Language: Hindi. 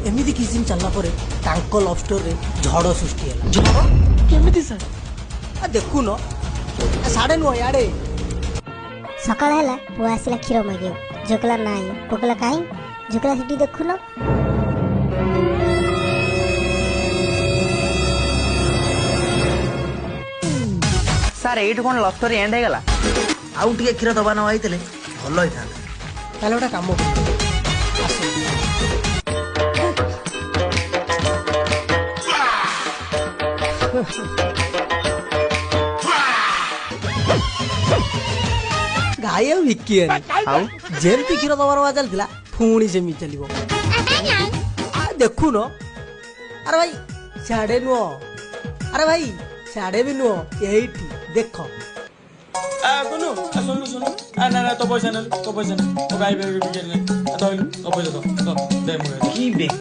एमती किसी दिन चलला पर लव स्टोरी झड़ सृष्टि है। झड़ केमिति सर आ देखु न साढ़े नुह याडे सकाळ ହେଲା ପୁଅ ଆସିଲା କ୍ଷୀର ମାଗିବ ଝୁକଲା ନାହିଁ ପୋକଲା କାହିଁ ଝୁକଲା ସେଠି ଦେଖୁନ सर एइठ कोन लव स्टोरी एंड हेगला आउ टिके क्षीर दबा न आइतले भल होइथा ताले गोटे काम कर आस गाय विकी जेमती क्षीर दबार आवाज चलता पुणी सेमी चलो देखु न अरे भाई साढ़े नुह अरे भाई साढ़े भी नुह यही देख सुनु सुनु सुनु ना तो पैसा ना तो गाई तो पैसा दे